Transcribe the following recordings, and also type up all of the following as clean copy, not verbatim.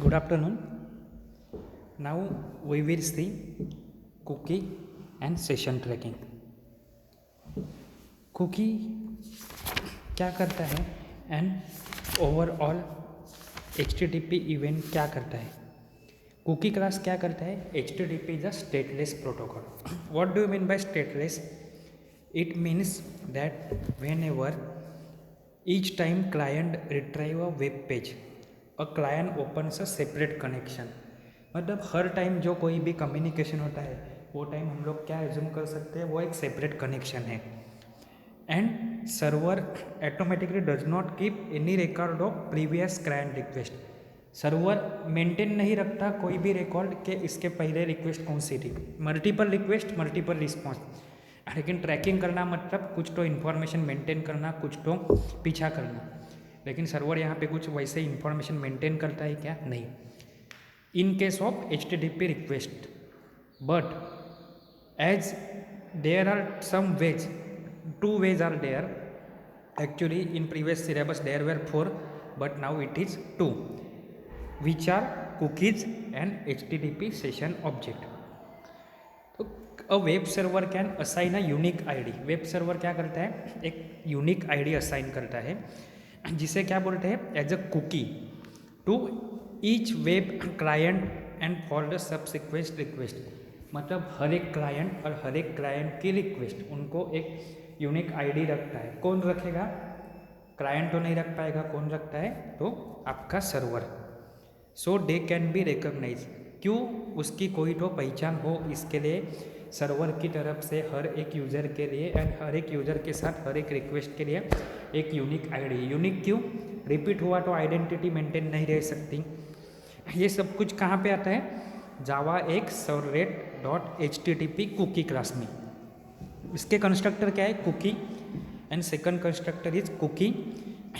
Good afternoon. Now we will see cookie and session tracking. Cookie क्या करता है and overall HTTP event क्या करता है. कुकी क्लास क्या करता है. HTTP is a stateless protocol. What do you mean by stateless? It means that when ever each time client retrieve a web page a client opens a separate connection. मतलब हर time जो कोई भी communication होता है वो time हम लोग क्या एज्यूम कर सकते हैं, वो एक सेपरेट कनेक्शन है. And server automatically does not keep any record of previous client request. Server maintain नहीं रखता कोई भी रिकॉर्ड के इसके पहले रिक्वेस्ट कौन सी थी. Multiple request, multiple response. लेकिन ट्रैकिंग करना मतलब कुछ तो इन्फॉर्मेशन मेंटेन करना, कुछ तो पीछा करना. लेकिन सर्वर यहाँ पे कुछ वैसे इन्फॉर्मेशन मेंटेन करता है क्या? नहीं. In case of HTTP request, but as there are some ways, two ways are there. Actually in previous syllabus there were 4, but now it is 2, which are cookies and HTTP session object. तो a web server can assign a unique ID. Web server क्या करता है, एक unique ID assign करता है जिसे क्या बोलते हैं, as a cookie to each web client and for the subsequent request. मतलब हर एक क्लाइंट और हर एक क्लाइंट की रिक्वेस्ट उनको एक यूनिक आईडी रखता है. कौन रखेगा? क्लाइंट तो नहीं रख पाएगा. कौन रखता है? तो आपका server. So they can be recognize. क्यों? उसकी कोई तो पहचान हो, इसके लिए सर्वर की तरफ से हर एक यूज़र के लिए एंड हर एक यूज़र के साथ हर एक रिक्वेस्ट के लिए एक यूनिक आईडी. यूनिक क्यों? रिपीट हुआ तो आइडेंटिटी मेंटेन नहीं रह सकती. ये सब कुछ कहाँ पे आता है? जावा एक servlet.http कुकी क्लास में. इसके कंस्ट्रक्टर क्या है? Cookie. And second constructor is cookie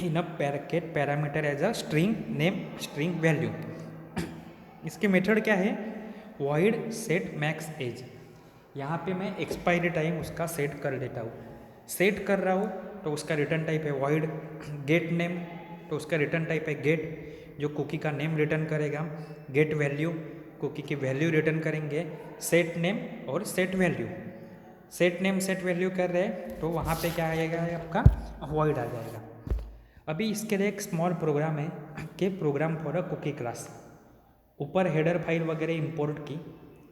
in a packet parameter as a string name, string value. इसके मेथड क्या है? Void set max age. यहाँ पे मैं एक्सपायरी टाइम उसका सेट कर देता हूँ. सेट कर रहा हूँ तो उसका रिटर्न टाइप है वॉइड. गेट नेम तो उसका रिटर्न टाइप है गेट, जो कुकी का नेम रिटर्न करेगा. गेट वैल्यू, कुकी की वैल्यू रिटर्न करेंगे. सेट नेम और set value. Set name set value कर रहे हैं तो वहाँ पे क्या आएगा, आपका वॉइड आ जाएगा. अभी इसके लिए एक स्मॉल प्रोग्राम है कि program for a cookie class. ऊपर हेडर फाइल वगैरह इंपोर्ट की.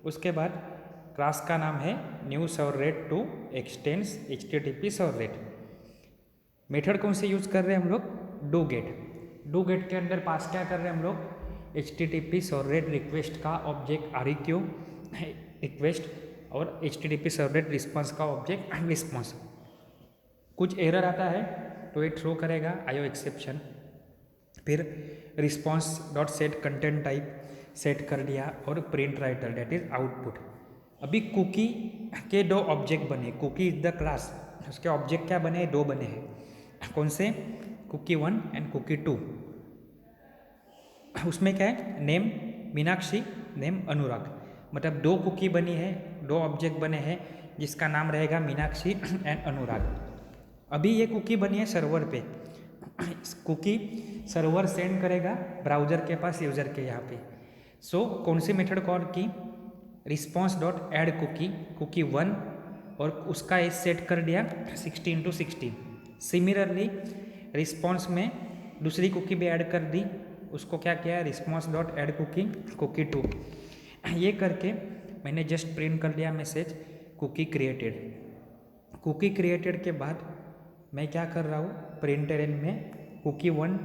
उसके बाद क्लास का नाम है new servlet to extends HTTP servlet. Method कौन से यूज़ कर रहे हैं हम लोग? Do get. डू गेट के अंदर पास क्या कर रहे हैं हम लोग? HTTP सर्वलेट रिक्वेस्ट का ऑब्जेक्ट REQ रिक्वेस्ट और HTTP सर्वलेट रिस्पॉन्स का ऑब्जेक्ट रिस्पॉन्स. कुछ एरर आता है तो ये थ्रो करेगा IO एक्सेप्शन. फिर response dot set content type set कर दिया और print writer that is output. अभी कुकी के दो ऑब्जेक्ट बने. कुकी इज द क्लास, उसके ऑब्जेक्ट क्या बने? दो बने हैं. कौन से? Cookie 1 and cookie 2. उसमें क्या है? नेम मीनाक्षी, नेम अनुराग. मतलब दो कुकी बनी है, दो ऑब्जेक्ट बने हैं जिसका नाम रहेगा मीनाक्षी एंड अनुराग. अभी ये कुकी बनी है सर्वर पे. कुकी सर्वर सेंड करेगा ब्राउज़र के पास, यूज़र के यहाँ पे. सो कौन सी मेथड कॉल की? Response dot add cookie, cookie 1 और उसका एज सेट कर दिया 16:16. सिमिलरली रिस्पॉन्स में दूसरी कुकी भी ऐड कर दी. उसको क्या किया? Response dot add cookie, cookie 2. ये करके मैंने जस्ट प्रिंट कर दिया message cookie created. Cookie created के बाद मैं क्या कर रहा हूँ? प्रिंटर एन में कुकी 1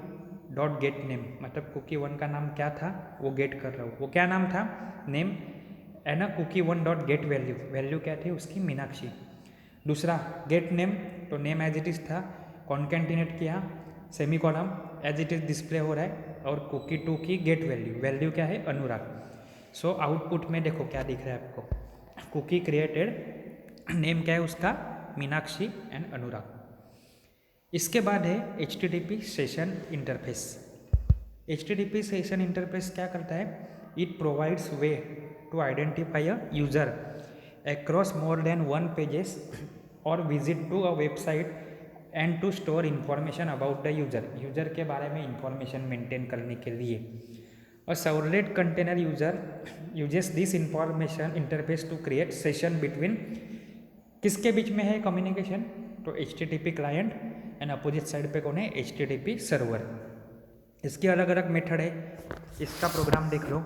डॉट गेट नेम, मतलब कुकी 1 का नाम क्या था वो गेट कर रहा हूँ. वो क्या नाम था? नेम. एंड ना cookie 1 dot get value, value क्या थी उसकी? मीनाक्षी. दूसरा गेट नेम, तो नेम एज इट इज था. कॉन्केटिनेट किया, semi colon as it is display हो रहा है. और कुकी 2 की गेट वैल्यू, वैल्यू क्या है? अनुराग. सो आउटपुट में देखो क्या दिख रहा है आपको? कुकी क्रिएटेड, नेम क्या है उसका? मीनाक्षी एंड अनुराग. इसके बाद है HTTP session interface. HTTP session interface क्या करता है? It provides way to identify a user across more than 1 pages और visit to a website and to store information about the user. User के बारे में इंफॉर्मेशन मेंटेन करने के लिए. A servlet container user uses this information interface to create session between, किसके बीच में है कम्युनिकेशन, तो HTTP client and opposite side पे कौन है, HTTP सर्वर। इसकी अलग अलग मेथड है, इसका प्रोग्राम देख लो,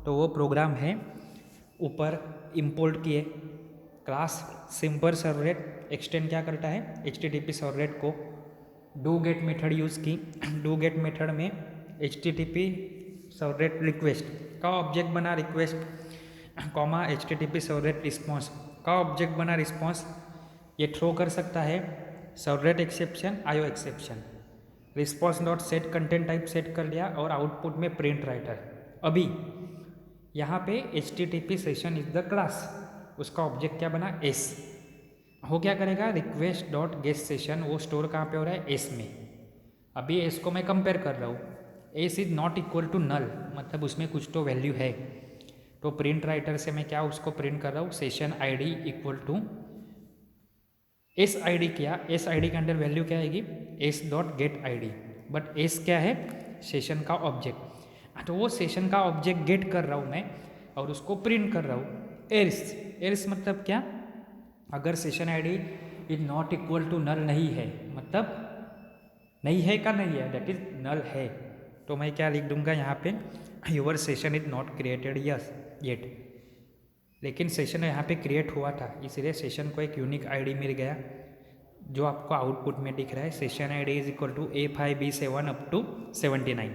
तो वो प्रोग्राम है ऊपर इंपोर्ट किए क्लास सिंपल सर्वलेट एक्सटेंड क्या करता है HTTP सर्वलेट को, डू गेट मेथड यूज़ की, डू गेट मेथड में HTTP सर्वलेट रिक्वेस्ट का ऑब्जेक्ट बना request comma HTTP servlet response का ऑब्जेक्ट बना रिस्पॉन्स, ये थ्रो कर सकता है सर्वलेट एक्सेप्शन आयो exception, response dot set content type set कर लिया और आउटपुट में प्रिंट राइटर। अभी यहाँ पे HTTP session is the class, उसका ऑब्जेक्ट क्या बना एस, वो क्या करेगा रिक्वेस्ट डॉट गेट सेशन, वो स्टोर कहाँ पे हो रहा है एस में। अभी एस को मैं कंपेयर कर रहा हूँ, S is not equal to null, मतलब उसमें कुछ तो वैल्यू है, तो प्रिंट राइटर से मैं क्या उसको प्रिंट कर रहा हूँ session ID equal to S ID किया, एस ID के अंदर वैल्यू क्या आएगी S dot get ID, but S क्या है सेशन का ऑब्जेक्ट, तो वो सेशन का ऑब्जेक्ट गेट कर रहा हूँ मैं और उसको प्रिंट कर रहा हूँ एल्स, एल्स मतलब क्या, अगर session ID is not equal to null नहीं है, मतलब नहीं है का नहीं है, दैट इज नल है, तो मैं क्या लिख दूंगा यहाँ पे your session is not created yes yet, लेकिन सेशन यहाँ पे क्रिएट हुआ था इसलिए सेशन को एक यूनिक ID मिल गया जो आपको आउटपुट में दिख रहा है, session ID is equal to A5B7 up to 79।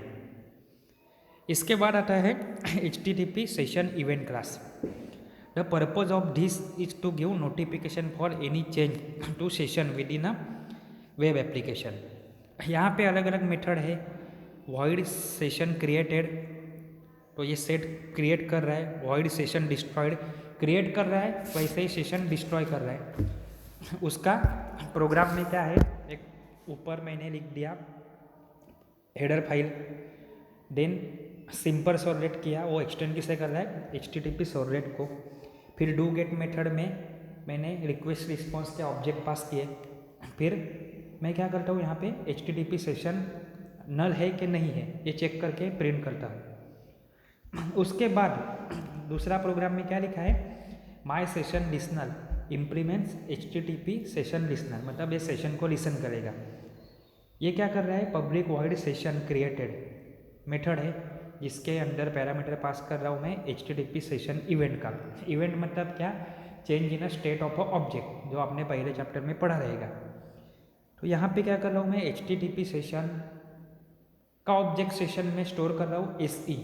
इसके बाद आता है HTTP session event class. The purpose of this is to give notification for any change to session within a web application. यहाँ पे अलग अलग मेथड है, void session created, तो ये सेट क्रिएट कर रहा है, वॉइड सेशन डिस्ट्रॉयड क्रिएट कर रहा है, वैसे ही सेशन डिस्ट्रॉय कर रहा है। उसका प्रोग्राम में क्या है, एक ऊपर मैंने लिख दिया header file, then simple servlet किया, वो एक्सटेंड किसे कर रहा है HTTP सर्वलेट को, फिर डू गेट मेथड में मैंने रिक्वेस्ट रिस्पॉन्स के ऑब्जेक्ट पास किए, फिर मैं क्या करता हूँ यहाँ पे HTTP सेशन नल है कि नहीं है ये चेक करके प्रिंट करता हूँ। उसके बाद दूसरा प्रोग्राम में क्या लिखा है my session listener implements HTTP session listener, मतलब ये सेशन को लिसन करेगा। ये क्या कर रहा है public void session created method है जिसके अंदर पैरामीटर पास कर रहा हूँ मैं HTTP सेशन इवेंट का, इवेंट मतलब क्या change in a state of a object, जो आपने पहले चैप्टर में पढ़ा रहेगा। तो यहाँ पे क्या कर रहा हूँ मैं HTTP सेशन का ऑब्जेक्ट सेशन में स्टोर कर रहा हूँ SE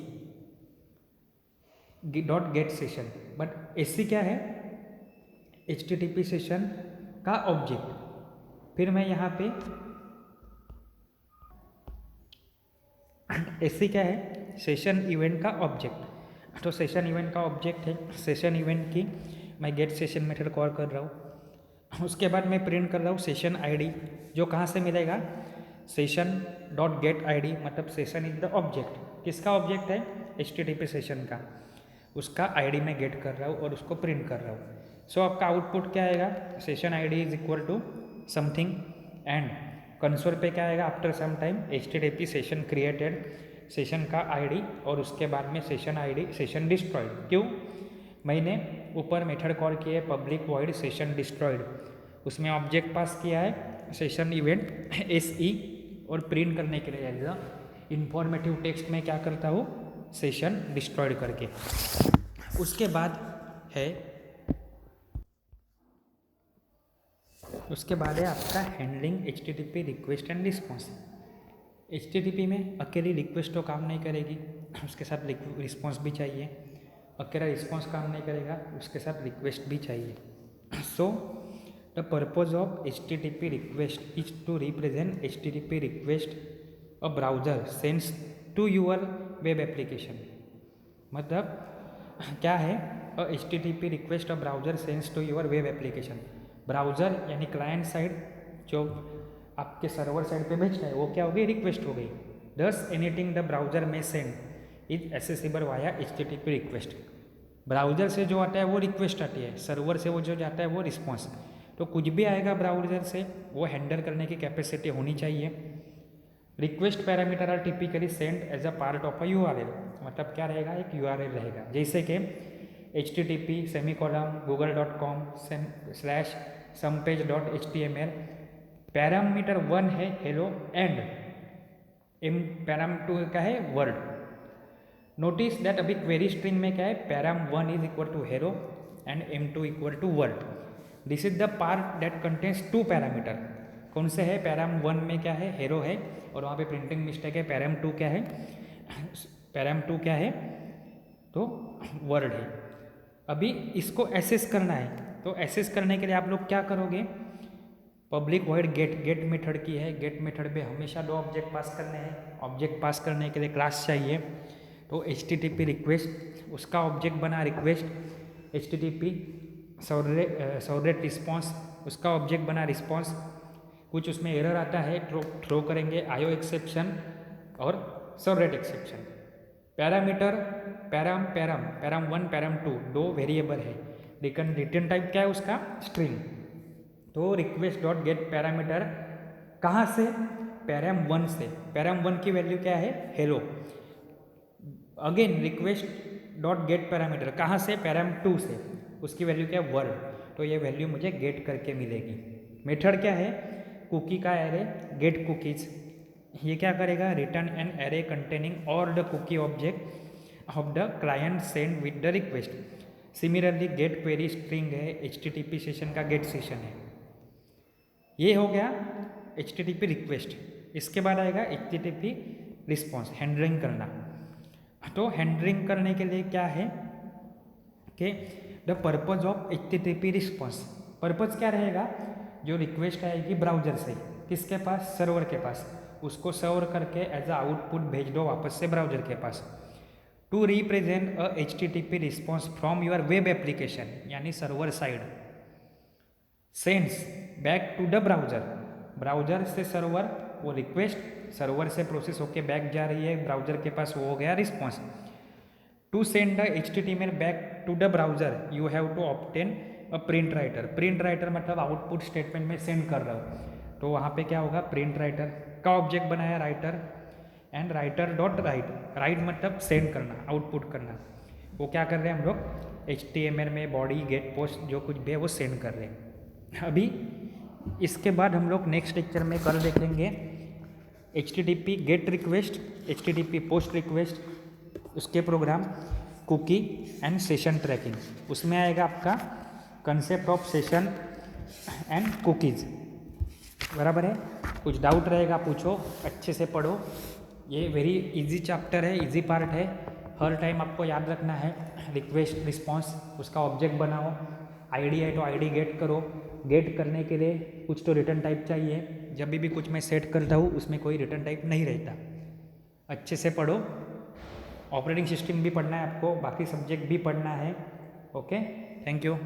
dot gate session, but SE क्या है HTTP सेशन का ऑब्जेक्ट, फिर मैं यहाँ पे SE क्या है सेशन इवेंट का ऑब्जेक्ट, तो सेशन इवेंट का ऑब्जेक्ट है सेशन इवेंट की मैं गेट सेशन मेथड कॉल कर रहा हूँ। उसके बाद मैं प्रिंट कर रहा हूँ सेशन ID, जो कहाँ से मिलेगा सेशन डॉट गेट ID, मतलब सेशन इज द ऑब्जेक्ट, किसका ऑब्जेक्ट है HTTP सेशन का, उसका ID मैं गेट कर रहा हूँ और उसको प्रिंट कर रहा हूँ। सो आपका आउटपुट क्या आएगा session ID is equal to something and console पे क्या आएगा after some time HTTP session created, session का ID और उसके बाद में सेशन ID सेशन डिस्ट्रॉयड, क्यों मैंने ऊपर मेथड कॉल किया है पब्लिक वॉइड सेशन डिस्ट्रॉयड, उसमें ऑब्जेक्ट पास किया है सेशन इवेंट SE और प्रिंट करने के लिए एज अ इंफॉर्मेटिव टेक्स्ट में क्या करता हूँ सेशन डिस्ट्रॉयड करके। उसके बाद है आपका handling HTTP request and response. HTTP में अकेली रिक्वेस्ट तो काम नहीं करेगी, उसके साथ रिस्पॉन्स भी चाहिए, अकेला रिस्पॉन्स काम नहीं करेगा उसके साथ रिक्वेस्ट भी चाहिए। So the purpose of HTTP request is to represent HTTP request a browser sends to your web application, मतलब क्या है HTTP request a browser sends to your web application, browser यानी क्लाइंट साइड जो आपके server side पे भेजता है वो क्या हो गई रिक्वेस्ट हो गई, दस एनीथिंग द ब्राउज़र में send is accessible via HTTP request, browser से जो आता है वो रिक्वेस्ट आती है, सर्वर से वो जो जाता है वो रिस्पॉन्स, तो कुछ भी आएगा ब्राउज़र से वो हैंडल करने की कैपेसिटी होनी चाहिए। Request parameter are typically send as a part of a URL, मतलब क्या रहेगा, एक URL रहेगा, जैसे कि http google.com/somepage.html, पैरामीटर 1 है हेलो एंड पैराम 2 का है वर्ड। नोटिस दैट अभी क्वेरी स्ट्रिंग में क्या है, param 1 is equal to hello and m2 equal to word. This is the part that contains 2 parameter. कौन से है, पैराम 1 में क्या है, हेलो है, और वहाँ पे प्रिंटिंग मिस्टेक है, पैराम 2 क्या है, पैराम 2 क्या है, तो वर्ड है। अभी इसको एसेस करना है, तो एसेस करने के लिए आप लोग क्या करोगे, पब्लिक वॉइड गेट मेथड की है, गेट मेथड पे हमेशा 2 ऑब्जेक्ट पास करने हैं। ऑब्जेक्ट पास करने के लिए क्लास चाहिए, तो http रिक्वेस्ट, उसका ऑब्जेक्ट बना रिक्वेस्ट, http सर्वलेट रिस्पॉन्स, उसका ऑब्जेक्ट बना रिस्पॉन्स। कुछ उसमें एरर आता है, थ्रो करेंगे IO एक्सेप्शन और servlet exception. Parameter params 1 params 2 2 variable है, लेकिन रिटर्न टाइप क्या है उसका, स्ट्रिंग। तो रिक्वेस्ट डॉट गेट पैरामीटर कहाँ से, पैराम 1 से। पैराम 1 की वैल्यू क्या है, hello. Again request dot gate parameter कहाँ से, पैराम 2 से, उसकी वैल्यू क्या है, वर्ड। तो ये वैल्यू मुझे गेट करके मिलेगी। मेथड क्या है, कुकी का एरे गेट कुकीज, ये क्या करेगा, return an array containing all the cookie object of the client send with the request. Similarly get query string है, http सेशन का गेट सेशन है। ये हो गया http रिक्वेस्ट। इसके बाद आएगा http रिस्पॉन्स, हैंडलिंग करना। तो हैंडलिंग करने के लिए क्या है कि the purpose of http response, purpose क्या रहेगा, जो रिक्वेस्ट आएगी ब्राउजर से, किसके पास, सर्वर के पास, उसको सर्व करके एज अ आउटपुट भेज दो वापस से ब्राउजर के पास। To represent a http response from your web application, यानी server side, sends back to the browser, browser से सर्वर, वो रिक्वेस्ट सर्वर से प्रोसेस होके बैक जा रही है ब्राउजर के पास, वो हो गया response. To send the HTML back to the browser you have to obtain a print writer, print writer मतलब आउटपुट स्टेटमेंट में सेंड कर रहा हूँ, तो वहाँ पे क्या होगा, प्रिंट राइटर का ऑब्जेक्ट बनाया writer, and writer dot right, right मतलब सेंड करना, आउटपुट करना। वो क्या कर रहे हैं हम लोग, HTML में बॉडी गेट पोस्ट जो कुछ भी है वो सेंड कर रहे हैं। अभी इसके बाद हम लोग नेक्स्ट लेक्चर में कल देखेंगे HTTP get request, HTTP post request, उसके program, cookie and session tracking. उसमें आएगा आपका concept of session and cookies, बराबर है। कुछ डाउट रहेगा पूछो, अच्छे से पढ़ो, ये वेरी इजी चैप्टर है, इजी पार्ट है। हर टाइम आपको याद रखना है, रिक्वेस्ट रिस्पॉन्स, उसका ऑब्जेक्ट बनाओ, आईडी है तो आईडी गेट करो, गेट करने के लिए कुछ तो रिटर्न टाइप चाहिए, जब भी कुछ मैं सेट करता हूँ उसमें कोई रिटर्न टाइप नहीं रहता। अच्छे से पढ़ो, ऑपरेटिंग सिस्टम भी पढ़ना है आपको, बाकी सब्जेक्ट भी पढ़ना है। Okay, thank you.